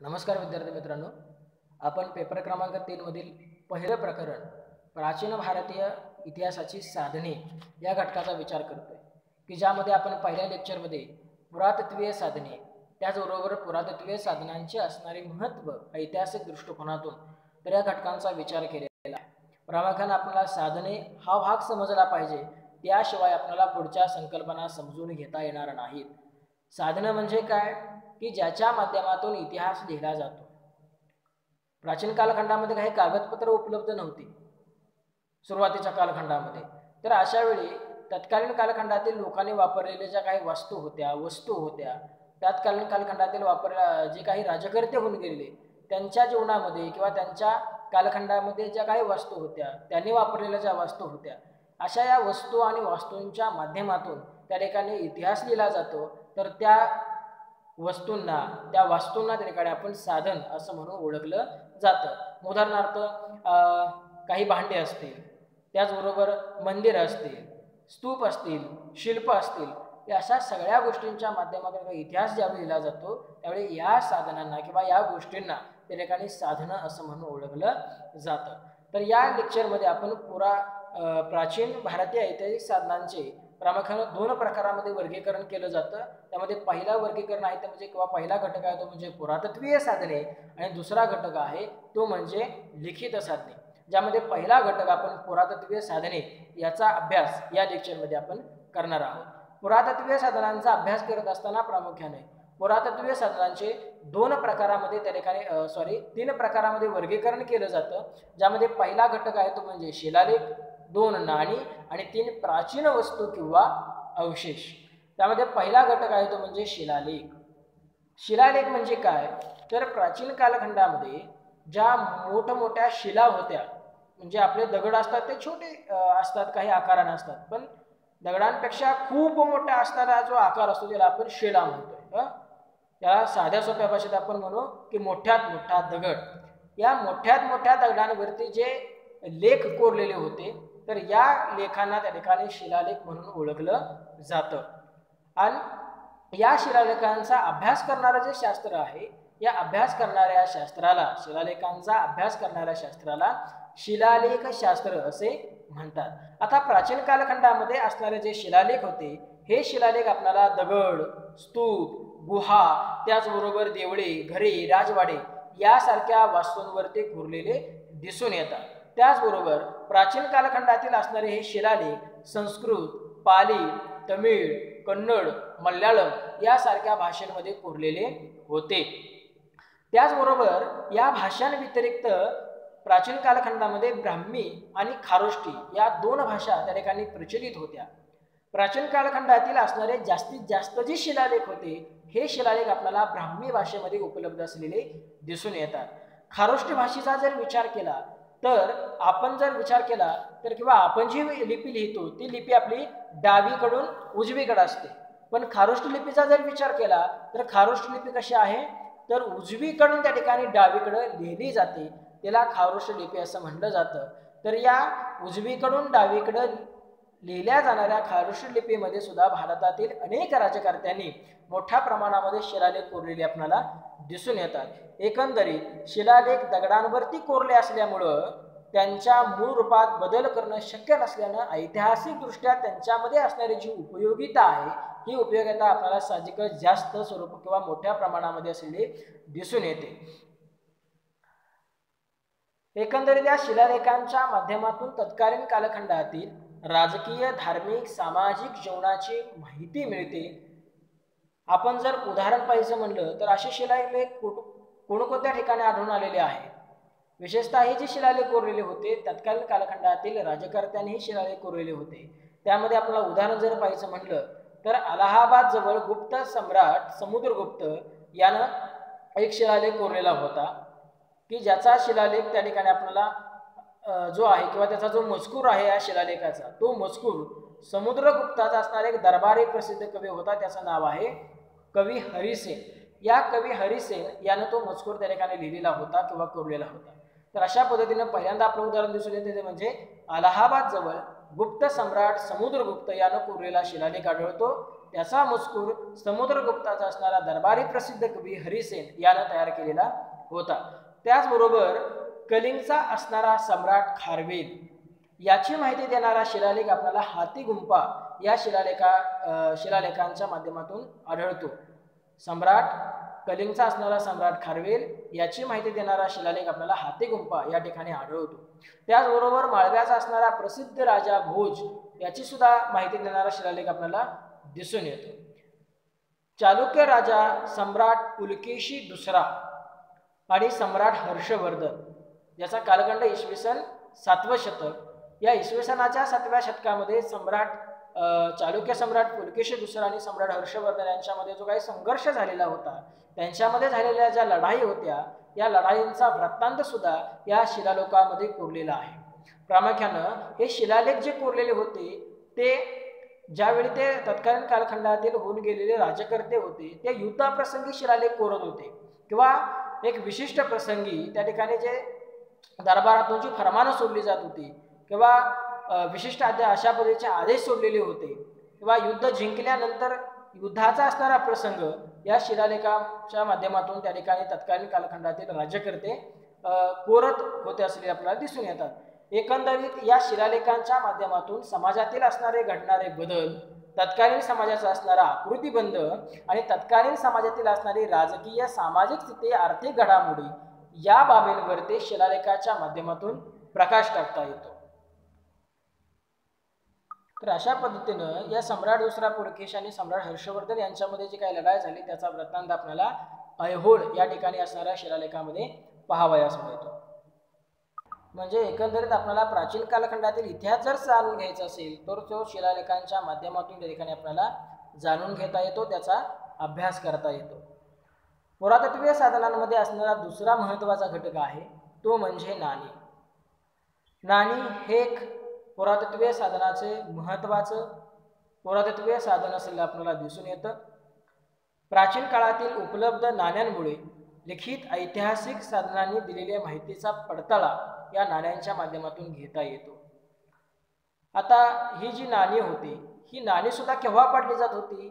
नमस्कार विद्यार्थी मित्रांनो, आपण पेपर क्रमांक 3 मधील पहिलं प्रकरण प्राचीन भारतीय इतिहासाची साधने या घटकाचा विचार करतोय की ज्यामध्ये आपण पहिल्या लेक्चरमध्ये पुरातत्वीय साधने त्याचबरोबर पुरातत्वीय साधनांचे असणारे महत्त्व ऐतिहासिक दृष्टिकोनातून तर या घटकांचा विचार केलेला आहे। प्रामुख्याने आपल्याला साधने हा भाग समजला पाहिजे, त्याशिवाय आपल्याला पुढच्या संकल्पना समजून घेता येणार नाहीत। साधनं म्हणजे काय की ज्याच्या माध्यमातून इतिहास लिहिला जातो। प्राचीन कालखंडामध्ये काही कागदपत्र उपलब्ध नव्हती सुरुवातीच्या कालखंडामध्ये, तर अशा वेळी तत्कालीन कालखंडातील लोकांनी वापरलेल्या ज्या काही वस्तू होत्या तत्कालीन कालखंडातील जे काही राजकर्ते होऊन गेलेले त्यांच्या जीवनामध्ये किंवा त्यांच्या कालखंडामध्ये ज्या काही वस्तू होत्या त्यांनी वापरलेल्या ज्या वस्तू होत्या अशा या वस्तू आणि वास्तूंच्या माध्यमातून त्या ठिकाणी इतिहास लिहिला जातो। तर त्या वास्तूंना त्या ठिकाणी आपण साधन असं म्हणून ओळखलं जातं। उदाहरणार्थ काही भांडे असतील, त्याचबरोबर मंदिर असतील, स्तूप असतील, शिल्प असतील, या अशा सगळ्या गोष्टींच्या माध्यमातून इतिहास ज्यावेळी लिहिला जातो त्यावेळी या साधनांना किंवा या गोष्टींना त्या ठिकाणी साधनं असं म्हणून ओळखलं जातं। तर या लेक्चरमध्ये आपण प्राचीन भारतीय ऐतिहासिक साधनांचे प्रामुख्याने दोन प्रकारामध्ये वर्गीकरण केलं जातं। त्यामध्ये पहिला वर्गीकरण आहे ते म्हणजे किंवा पहिला घटक आहे तो म्हणजे पुरातत्वीय साधने आणि दुसरा घटक आहे तो म्हणजे लिखित साधने। ज्यामध्ये पहिला घटक आपण पुरातत्वीय साधने याचा अभ्यास या लेक्चरमध्ये आपण करणार आहोत। पुरातत्वीय साधनांचा अभ्यास करत असताना प्रामुख्याने पुरातत्वीय साधनांचे तीन प्रकारामध्ये वर्गीकरण केलं जातं। ज्यामध्ये पहिला घटक आहे तो म्हणजे शिलालेख, 2 नाणी आणि 3 प्राचीन वस्तू किंवा अवशेष। त्यामध्ये पहिला घटक आहे तो म्हणजे शिलालेख। शिलालेख म्हणजे काय तर प्राचीन कालखंडामध्ये ज्या मोठमोठ्या शिला होत्या, म्हणजे आपले दगड असतात ते छोटे असतात, काही आकाराने असतात, पण दगडांपेक्षा खूप मोठा असणारा जो आकार असतो त्याला आपण शिला म्हणतोय। त्याला साध्या सोप्या भाषेत आपण म्हणू की मोठ्यात मोठा दगड। या मोठ्यात मोठ्या दगडांवरती जे लेख कोरलेले होते तर या लेखांना त्या ठिकाणी शिलालेख म्हणून ओळखलं जातं। आणि या शिलालेखांचा अभ्यास करणारं जे शास्त्र आहे या अभ्यास करणाऱ्या शास्त्राला शिलालेखांचा अभ्यास करणाऱ्या शास्त्राला शिलालेख शास्त्र असे म्हणतात। आता प्राचीन कालखंडामध्ये असणारे जे शिलालेख होते हे शिलालेख आपल्याला दगड, स्तूप, गुहा, त्याचबरोबर देवळे, घरे, राजवाडे यासारख्या वास्तूंवरती कोरलेले दिसून येतात। त्याचबरोबर प्राचीन कालखंडातील असणारे हे शिलालेख संस्कृत, पाली, तमिळ, कन्नड, मल्याळम यासारख्या भाषांमध्ये कोरलेले होते। त्याचबरोबर या भाषांव्यतिरिक्त प्राचीन कालखंडामध्ये ब्राह्मी आणि खारोष्टी या 2 भाषा त्या ठिकाणी प्रचलित होत्या। प्राचीन कालखंडातील असणारे जास्तीत जास्त जे शिलालेख होते हे शिलालेख आपल्याला ब्राह्मी भाषेमध्ये उपलब्ध असलेले दिसून येतात। खारोष्टी भाषेचा जर विचार केला तर किंवा आपण जी लिपी लिहितो ती लिपी आपली डावीकडून उजवीकडे असते, पण खारोष्टी लिपीचा जर विचार केला तर खारोष्टी लिपी कशी आहे तर उजवीकडून त्या ठिकाणी डावीकडे लिहिली जाते, त्याला खारोष्टी लिपी असं म्हणलं जातं। तर या उजवीकडून डावीकडे लिहिल्या जाणाऱ्या खारोष्टी लिपीमध्ये सुद्धा भारतातील अनेक राज्यकर्त्यांनी मोठ्या प्रमाणामध्ये शिलालेख कोरलेले आपल्याला दिसून येतात। एकंदरीत शिलालेख दगडांवरती कोरले असल्यामुळं त्यांच्या मूळ रूपात बदल करणं शक्य नसल्यानं ऐतिहासिक दृष्ट्या त्यांच्यामध्ये असणारी जी उपयोगिता आहे ही उपयोगिता आपल्याला साहजिकच जास्त स्वरूप किंवा मोठ्या प्रमाणामध्ये असलेली दिसून येते। एकंदरीत या शिलालेखांच्या माध्यमातून तत्कालीन कालखंडातील राजकीय, धार्मिक, सामाजिक जीवनाची माहिती मिळते। आपण जर उदाहरण पाहायचं म्हणलं तर असे शिलालेख कोणकोणत्या ठिकाणी आढळून आलेले आहेत। विशेषतः हे जे शिलालेख कोरलेले होते तत्कालीन कालखंडातील राजकर्त्यांनी हे शिलालेख कोरलेले होते। त्यामध्ये आपल्याला उदाहरण जर पाहायचं म्हणलं तर अलाहाबाद जवळ गुप्त सम्राट समुद्रगुप्त यानं एक शिलालेख कोरलेला होता की ज्याचा शिलालेख त्या ठिकाणी आपल्याला जो आहे किंवा त्याचा जो मजकूर आहे या शिलालेखाचा तो मजकूर समुद्रगुप्ताचा असणारा एक दरबारी प्रसिद्ध कवी होता, त्याचं नाव आहे कवी हरिसेन। या कवी हरिसेन यानं तो मजकूर त्या ठिकाणी लिहिलेला होता किंवा कोरलेला होता। तर अशा पद्धतीने पहिल्यांदा आपलं उदाहरण दिसून येते ते म्हणजे अलाहाबाद जवळ गुप्त सम्राट समुद्रगुप्त यानं कोरलेला शिलालेख आढळतो त्याचा मजकूर समुद्रगुप्ताचा असणारा दरबारी प्रसिद्ध कवी हरिसेन यानं तयार केलेला होता. त्याचबरोबर कलिंगचा असणारा सम्राट खारवेल याची माहिती देणारा शिलालेख आपल्याला हातीगुंफा या शिलालेखांच्या माध्यमातून आढळतो. सम्राट कलिंगचा असणारा सम्राट खारवेल याची माहिती देणारा शिलालेख आपल्याला हातीगुंफा या ठिकाणी आढळतो. त्याचबरोबर माळव्याचा असणारा प्रसिद्ध राजा भोज याची सुद्धा माहिती देणारा शिलालेख आपल्याला दिसून येतो. चालुक्य राजा सम्राट पुलकेशी दुसरा आणि सम्राट हर्षवर्धन याचा कालखंड इसवी सन 7वं शतक. या इसवी सनाच्या 7व्या शतकामध्ये चालुक्य सम्राट पुलकेशी दुसरा आणि सम्राट हर्षवर्धन यांच्यामध्ये जो काही संघर्ष झालेला होता, त्यांच्यामध्ये झालेल्या ज्या लढाई होत्या, या लढाईंचा वृत्तांत सुद्धा या शिलालेखामध्ये कोरलेला आहे. प्रामुख्यानं हे शिलालेख जे कोरलेले होते ते ज्यावेळी ते तत्कालीन कालखंडातील होऊन गेलेले राज्यकर्ते होते ते युद्धाप्रसंगी शिलालेख कोरत होते किंवा एक विशिष्ट प्रसंगी त्या ठिकाणी जे दरबारातून जी फरमानं सोडली जात होती किंवा विशिष्ट अशा पद्धतीचे आदेश सोडलेले होते किंवा युद्ध जिंकल्यानंतर युद्धाचा असणारा प्रसंग या शिलालेखाच्या माध्यमातून त्या ठिकाणी तत्कालीन कालखंडातील राज्यकर्ते कोरत होते असले आपल्याला दिसून येतात. एकंदरीत या शिलालेखांच्या माध्यमातून समाजातील असणारे घडणारे बदल, तत्कालीन समाजाचा असणारा आकृतीबंध आणि तत्कालीन समाजातील असणारी राजकीय सामाजिक स्थिती, आर्थिक घडामोडी या बाबींवर ते शिलालेखाच्या माध्यमातून प्रकाश टाकता येतो. तर अशा पद्धतीनं या सम्राट दुसरा पुलकेशी आणि सम्राट हर्षवर्धन यांच्यामध्ये जी काही लढाई झाली त्याचा वृत्तांत आपल्याला ऐहोळ या ठिकाणी असणाऱ्या शिलालेखामध्ये पाहावयास मिळतो. म्हणजे एकंदरीत आपल्याला प्राचीन कालखंडातील इतिहास जर जाणून घ्यायचा असेल तर तो शिलालेखांच्या माध्यमातून त्या ठिकाणी आपल्याला जाणून घेता येतो, त्याचा अभ्यास करता येतो. पुरातत्वीय साधनांमध्ये असणारा दुसरा महत्त्वाचा घटक आहे तो म्हणजे नाणी. नाणी हे एक पुरातत्वीय साधनाचे महत्त्वाचं पुरातत्वीय साधन असलेलं आपल्याला दिसून येतं. प्राचीन काळातील उपलब्ध नाण्यांमुळे लिखित ऐतिहासिक साधनांनी दिलेल्या माहितीचा पडताळा या नाण्यांच्या माध्यमातून घेता येतो. आता ही जी नाणी होती ही नाणी सुद्धा केव्हा पाडली जात होती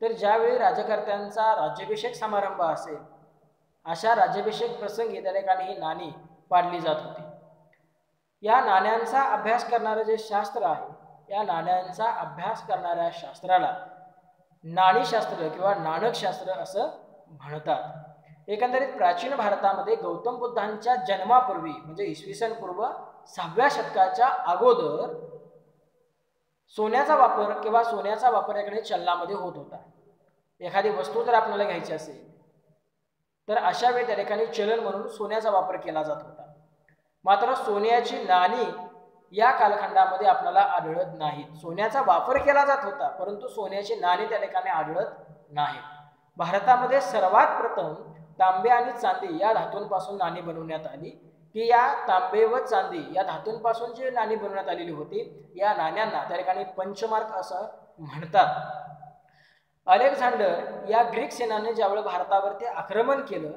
तर ज्यावेळी राजकर्त्यांचा राज्याभिषेक समारंभ असेल अशा राज्याभिषेक प्रसंगी त्या ठिकाणी ही नाणी पाडली जात होती. या नाण्यांचा अभ्यास करणारं जे शास्त्र आहे या नाण्यांचा अभ्यास करणाऱ्या शास्त्राला नाणीशास्त्र किंवा नाणकशास्त्र असं म्हणतात. एकंदरीत प्राचीन भारतामध्ये गौतम बुद्धांच्या जन्मापूर्वी म्हणजे इसवी सन पूर्व 6व्या शतकाच्या अगोदर सोन्याचा वापर किंवा सोन्याचा वापर याकडे चलनामध्ये होत होता. एखादी वस्तू जर आपल्याला घ्यायची असेल तर अशा वेळी त्या ठिकाणी चलन म्हणून सोन्याचा वापर केला जात होता. मात्र सोन्याची नाणी या कालखंडामध्ये आपल्याला आढळत नाहीत. सोन्याचा वापर केला जात होता परंतु सोन्याची नाणी त्या ठिकाणी आढळत नाहीत. भारतामध्ये सर्वात प्रथम तांबे आणि चांदी या धातूंपासून नाणी बनवण्यात आली. की या तांबे व चांदी या धातूंपासून जी नाणी बनवण्यात आलेली होती या नाण्यांना त्या ठिकाणी पंचमार्क असं म्हणतात. अलेक्झांडर या ग्रीक सेनाने ज्यावेळी भारतावरती आक्रमण केलं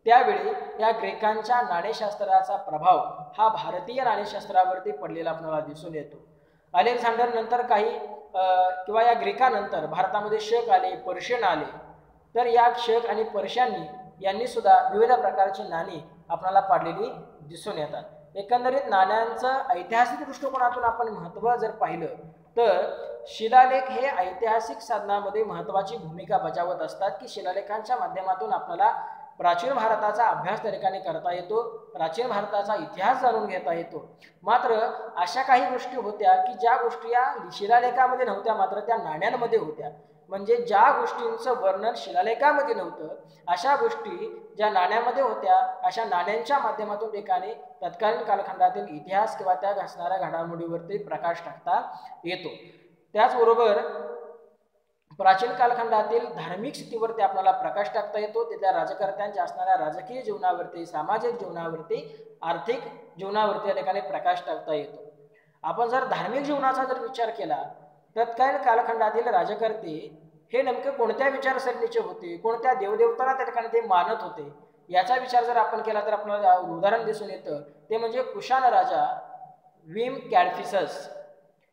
त्यावेळी या ग्रीकांच्या नाणेशास्त्राचा प्रभाव हा भारतीय नाणेशास्त्रावरती पडलेला आपल्याला दिसून येतो. अलेक्झांडर नंतर काही किंवा या ग्रीकानंतर भारतामध्ये शक आले, पर्शियन आले. तर या शक आणि पर्शियननी यांनी सुद्धा विविध प्रकारची नाणी आपल्याला पाडलेली दिसून येतात. एकंदरीत नाण्यांचं ऐतिहासिक दृष्टिकोनातून आपण महत्त्व जर पाहिलं तर शिलालेख हे ऐतिहासिक साधनामध्ये महत्त्वाची भूमिका बजावत असतात. की शिलालेखांच्या माध्यमातून आपल्याला प्राचीन भारताचा अभ्यास त्या ठिकाणी करता येतो, प्राचीन भारताचा इतिहास जाणून घेता येतो. मात्र अशा काही गोष्टी होत्या की ज्या गोष्टी या शिलालेखामध्ये नव्हत्या मात्र त्या नाण्यांमध्ये होत्या. म्हणजे ज्या गोष्टींचं वर्णन शिलालेखामध्ये नव्हतं अशा गोष्टी ज्या नाण्यामध्ये होत्या अशा नाण्यांच्या माध्यमातून ठिकाणी तत्कालीन कालखंडातील इतिहास किंवा त्या असणाऱ्या घडामोडीवरती प्रकाश टाकता येतो. त्याचबरोबर प्राचीन कालखंडातील धार्मिक स्थितीवरती आपल्याला प्रकाश टाकता येतो. तिथल्या राजकर्त्यांच्या असणाऱ्या राजकीय जीवनावरती, सामाजिक जीवनावरती, आर्थिक जीवनावरती या ठिकाणी प्रकाश टाकता येतो. आपण जर धार्मिक जीवनाचा जर विचार केला तत्कालीन कालखंडातील राजकर्ते हे नेमके कोणत्या विचारसरणीचे होते, कोणत्या देवदेवतांना त्या ठिकाणी ते मानत होते याचा विचार जर आपण केला तर आपल्याला उदाहरण दिसून येतं. ते म्हणजे कुशाण राजा विम कॅडफिसस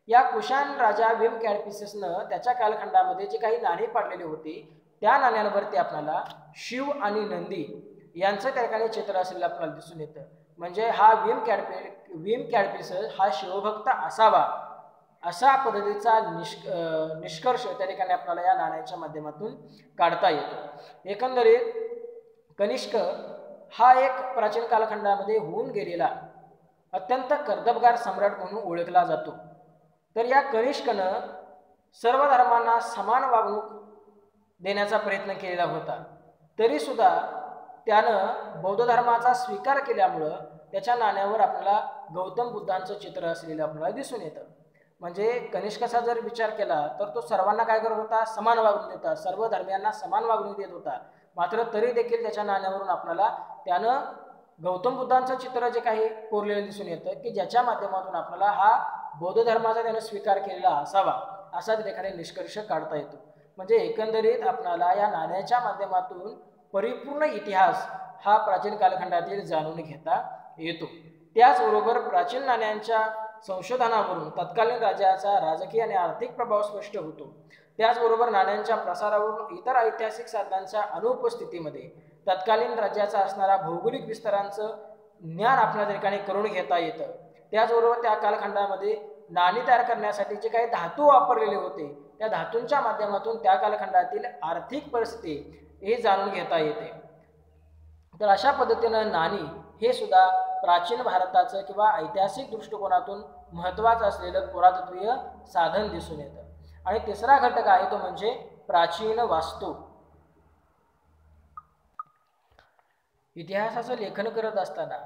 या कुशाण राजा विम कॅडफिससनं त्याच्या कालखंडामध्ये जे काही नाणी पाडलेली होती त्या नाण्यांवरती आपल्याला शिव आणि नंदी यांचं त्या ठिकाणी चित्र असलेलं आपल्याला दिसून येतं. म्हणजे हा विम कॅडफिसस हा शिवभक्त असावा अशा पद्धतीचा निष्कर्ष त्या ठिकाणी आपल्याला या नाण्याच्या माध्यमातून काढता येतो. एकंदरीत कनिष्क हा एक प्राचीन कालखंडामध्ये होऊन गेलेला अत्यंत कर्तबगार सम्राट म्हणून ओळखला जातो. तर या कनिष्कनं सर्व धर्मांना समान वागणूक देण्याचा प्रयत्न केलेला होता. तरीसुद्धा त्यानं बौद्ध धर्माचा स्वीकार केल्यामुळं त्याच्या नाण्यावर आपल्याला गौतम बुद्धांचं चित्र असलेलं आपल्याला दिसून येतं. म्हणजे कनिष्काचा जर विचार केला तर तो सर्वांना काय करत होता, समान वागणूक देत होता, सर्व धर्मियांना समान वागणूक देत होता. मात्र तरी देखील त्याच्या नाण्यावरून आपल्याला त्यानं गौतम बुद्धांचं चित्र जे काही कोरलेलं दिसून येतं की ज्याच्या माध्यमातून आपल्याला हा बौद्ध धर्माचा त्यानं स्वीकार केलेला असावा असा त्या ठिकाणी निष्कर्ष काढता येतो. म्हणजे एकंदरीत आपल्याला या नाण्याच्या माध्यमातून परिपूर्ण इतिहास हा प्राचीन कालखंडातील जाणून घेता येतो. त्याचबरोबर प्राचीन नाण्यांच्या संशोधनावरून तत्कालीन राज्याचा राजकीय आणि आर्थिक प्रभाव स्पष्ट होतो. त्याचबरोबर नाण्यांच्या प्रसारावरून इतर ऐतिहासिक साधनांच्या अनुपस्थितीमध्ये तत्कालीन राज्याचा असणारा भौगोलिक विस्तारांचं ज्ञान आपल्या ठिकाणी करून घेता येतं. त्याचबरोबर त्या कालखंडामध्ये नाणी तयार करण्यासाठी जे काही धातू वापरलेले होते त्या धातूंच्या माध्यमातून त्या कालखंडातील आर्थिक परिस्थिती हे जाणून घेता येते. तर अशा पद्धतीनं नाणी हे सुद्धा प्राचीन भारताचं किंवा ऐतिहासिक दृष्टिकोनातून महत्त्वाचं असलेलं पुरातत्वीय साधन दिसून येतं. आणि तिसरा घटक आहे तो म्हणजे प्राचीन वास्तू. इतिहासाचं लेखन करत असताना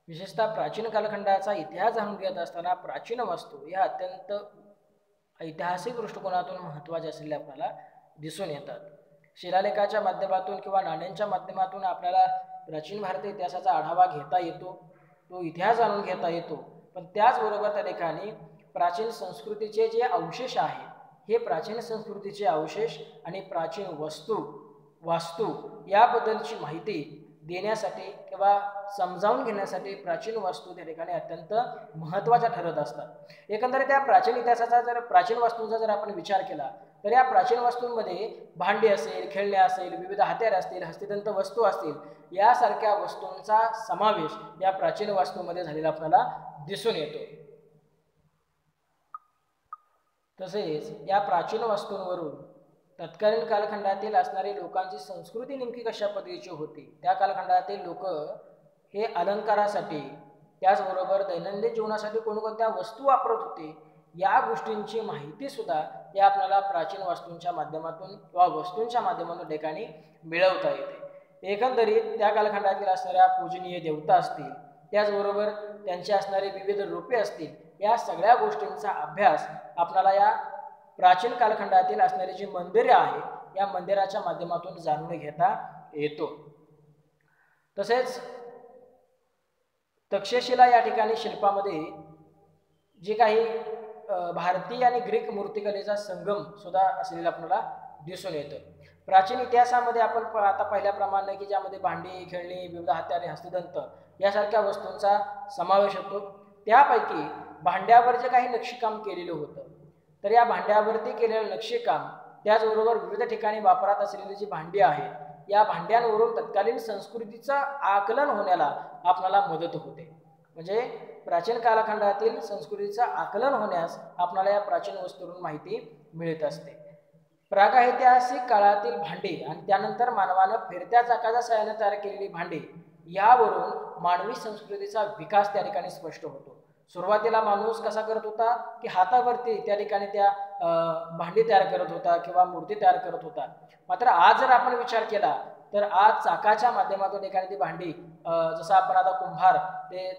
विशेषतः प्राचीन कालखंडाचा इतिहास जाणून घेत असताना प्राचीन वास्तू या अत्यंत ऐतिहासिक दृष्टिकोनातून महत्त्वाचे असलेले आपल्याला दिसून येतात. शिलालेखाच्या माध्यमातून किंवा नाण्यांच्या माध्यमातून आपल्याला प्राचीन भारतीय इतिहासाचा आढावा घेता येतो, तो इतिहास जाणून घेता येतो. पण त्याचबरोबर त्या ठिकाणी प्राचीन संस्कृतीचे जे अवशेष आहेत हे प्राचीन संस्कृतीचे अवशेष आणि प्राचीन वास्तू याबद्दलची माहिती देण्यासाठी किंवा समजावून घेण्यासाठी प्राचीन वास्तू त्या ठिकाणी अत्यंत महत्त्वाच्या ठरत असतात. एकंदरीत त्या प्राचीन इतिहासाचा जर प्राचीन वास्तूंचा जर आपण विचार केला तर या प्राचीन वस्तूंमध्ये भांडी असेल, खेळणे असेल, विविध हत्यारे असतील, हस्तिदंत वस्तू असतील यासारख्या वस्तूंचा समावेश या प्राचीन वास्तूंमध्ये झालेला आपल्याला दिसून येतो. तसेच या प्राचीन वस्तूंवरून तत्कालीन कालखंडातील असणारी लोकांची संस्कृती नेमकी कशा पद्धतीची होती, त्या कालखंडातील लोक हे अलंकारासाठी त्याचबरोबर दैनंदिन जीवनासाठी कोणकोणत्या वस्तू वापरत होते या गोष्टींची माहिती सुद्धा या आपल्याला प्राचीन वास्तूंच्या माध्यमातून किंवा वस्तूंच्या माध्यमातून ठिकाणी मिळवता येते. एकंदरीत त्या कालखंडातील असणाऱ्या पूजनीय देवता असतील, त्याचबरोबर त्यांचे असणारे विविध रूपे असतील, या सगळ्या गोष्टींचा अभ्यास आपल्याला या प्राचीन कालखंडातील असणारी जी मंदिरे आहे या मंदिराच्या माध्यमातून जाणून घेता येतो. तसेच तक्षशिला या ठिकाणी शिल्पामध्ये जे काही भारतीय आणि ग्रीक मूर्तिकलेचा संगम सुद्धा असलेला आपल्याला दिसून येतं. प्राचीन इतिहासामध्ये आपण आता पाहिल्याप्रमाणे की ज्यामध्ये भांडी, खेळणी, विविध हत्यारे, हस्तदंत यासारख्या वस्तूंचा समावेश होतो. त्यापैकी भांड्यावर जे काही नक्षीकाम केलेलं होतं तर या भांड्यावरती केलेलं नक्षीकाम त्याचबरोबर विविध ठिकाणी वापरात असलेली जी भांडी आहेत या भांड्यांवरून तत्कालीन संस्कृतीचं आकलन होण्याला आपल्याला मदत होते. म्हणजे प्राचीन कालखंडातील संस्कृतीचं आकलन होण्यास आपल्याला या प्राचीन वस्तूंवरून माहिती मिळत असते. प्रागैतिहासिक काळातील भांडी आणि त्यानंतर मानवानं फिरत्या चाकाच्या साहाय्याने तयार केलेली भांडी यावरून मानवी संस्कृतीचा विकास त्या ठिकाणी स्पष्ट होतो. सुरुवातीला माणूस कसा करत होता की हातावरती त्या ठिकाणी त्या भांडी तयार करत होता किंवा मूर्ती तयार करत होता. मात्र आज जर आपण विचार केला तर आज चाकाच्या माध्यमातून एखादी ती भांडी जसं आपण आता कुंभार ते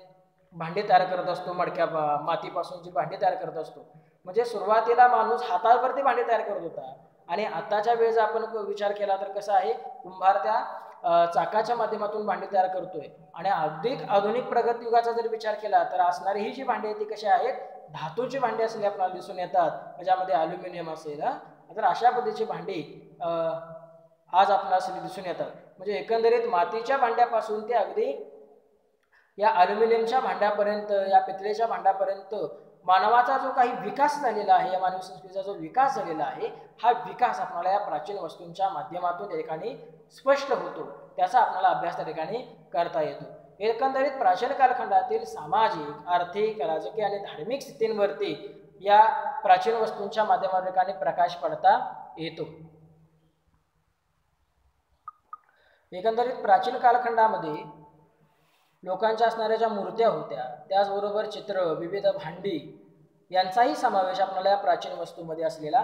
भांडी तयार करत असतो, मडक्या मातीपासून जी भांडी तयार करत असतो. म्हणजे सुरुवातीला माणूस हातावरती भांडी तयार करत होता आणि आताच्या वेळेस आपण विचार केला तर कसं आहे, कुंभार त्या चाकाच्या माध्यमातून भांडी तयार करतोय. आणि अधिक आधुनिक प्रगत युगाचा जर विचार केला तर असणारी ही जी भांडी आहे ती कशी आहेत, धातूची भांडी असलेली आपल्याला दिसून येतात, ज्यामध्ये अल्युमिनियम असेल. तर अशा पद्धतीची भांडी आज आपल्याला दिसून येतात. म्हणजे एकंदरीत मातीच्या भांड्यापासून ते अगदी या अल्युमिनियमच्या भांड्यापर्यंत, या पितळेच्या भांड्यापर्यंत मानवाचा जो काही विकास झालेला आहे, या मानवी संस्कृतीचा जो विकास झालेला आहे, हा विकास आपल्याला या प्राचीन वस्तूंच्या माध्यमातून त्या ठिकाणी स्पष्ट होतो, त्याचा आपल्याला अभ्यास त्या ठिकाणी करता येतो. एकंदरीत प्राचीन कालखंडातील सामाजिक, आर्थिक, राजकीय आणि धार्मिक स्थितींवरती या प्राचीन वस्तूंच्या माध्यमातून ठिकाणी प्रकाश पडता येतो. एकंदरीत प्राचीन कालखंडामध्ये लोकांच्या असणाऱ्या ज्या मूर्त्या होत्या, त्याचबरोबर चित्र, विविध भांडी यांचाही समावेश आपल्याला या प्राचीन वस्तूंमध्ये असलेला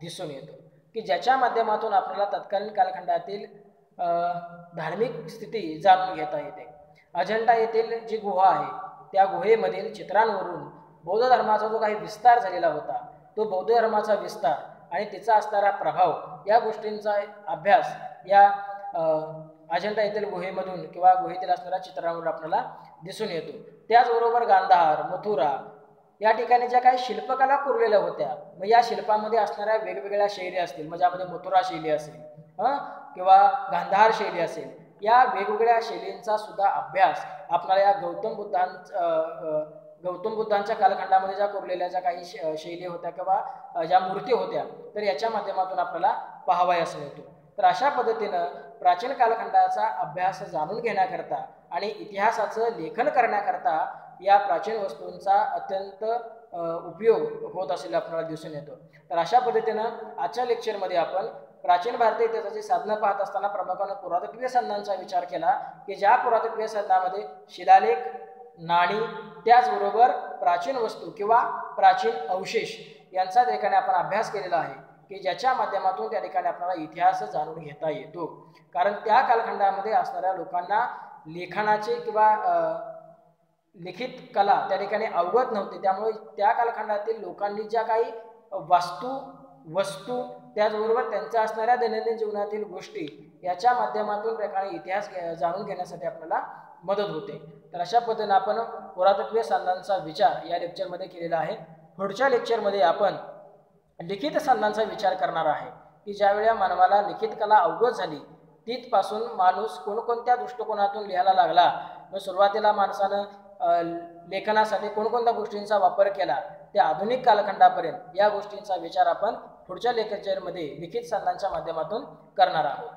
दिसून येतो, की ज्याच्या माध्यमातून आपल्याला तत्कालीन कालखंडातील धार्मिक स्थिती जाणून घेता येते. अजंठा येथील जी गुहा आहे, त्या गुहेमधील चित्रांवरून बौद्ध धर्माचा जो काही विस्तार झालेला होता, तो बौद्ध धर्माचा विस्तार आणि तिचा असणारा प्रभाव या गोष्टींचा अभ्यास या अजंठा येथील गुहेमधून किंवा गुहेतील असणाऱ्या चित्रांवरून आपल्याला दिसून येतो. त्याचबरोबर गांधार, मथुरा या ठिकाणी ज्या काही शिल्पकला कोरलेल्या होत्या, मग या शिल्पामध्ये असणाऱ्या वेगवेगळ्या शैली असतील, म्हणजे यामध्ये मथुरा शैली असेल किंवा गांधार शैली असेल, या वेगवेगळ्या शैलींचा सुद्धा अभ्यास आपल्याला या गौतम बुद्धांच्या कालखंडामध्ये ज्या कोरलेल्या ज्या काही शैली होत्या किंवा ज्या मूर्ती होत्या, तर याच्या माध्यमातून आपल्याला पाहावयास मिळतो. तर अशा पद्धतीनं प्राचीन कालखंडाचा अभ्यास जाणून घेण्याकरता आणि इतिहासाचं लेखन करण्याकरता या प्राचीन वस्तूंचा अत्यंत उपयोग होत असलेला आपल्याला दिसून येतो. तर अशा पद्धतीनं आजच्या लेक्चरमध्ये आपण प्राचीन भारतीय इतिहासाची साधनं पाहत असताना प्रामुख्याने पुरातत्वीय संधांचा विचार केला, की ज्या पुरातत्वीय संधामध्ये शिलालेख, नाणी, त्याचबरोबर प्राचीन वस्तू किंवा प्राचीन अवशेष यांचा त्या ठिकाणी आपण अभ्यास केलेला आहे, की ज्याच्या माध्यमातून त्या ठिकाणी आपल्याला इतिहास जाणून घेता येतो. कारण त्या कालखंडामध्ये असणाऱ्या लोकांना लेखनाचे किंवा लिखित कला त्या ठिकाणी अवगत नव्हते, त्यामुळे त्या कालखंडातील लोकांनी ज्या काही वस्तू त्याचबरोबर त्यांच्या असणाऱ्या दैनंदिन जीवनातील गोष्टी याच्या माध्यमातून त्या ठिकाणी इतिहास जाणून घेण्यासाठी आपल्याला मदत होते. तर अशा पद्धतीने आपण पुरातत्वीय संधांचा विचार या लेक्चरमध्ये केलेला आहे. पुढच्या लेक्चरमध्ये आपण लिखित संधांचा विचार करणार आहे, की ज्यावेळी मानवाला लिखित कला अवगत झाली, तिथपासून माणूस कोणकोणत्या दृष्टिकोनातून लिहायला लागला, मग सुरुवातीला माणसानं लेखनासाठी कोणकोणत्या गोष्टींचा वापर केला, त्या आधुनिक कालखंडापर्यंत या गोष्टींचा विचार आपण पुढच्या लेक्चरमध्ये लिखित संधांच्या माध्यमातून करणार आहोत.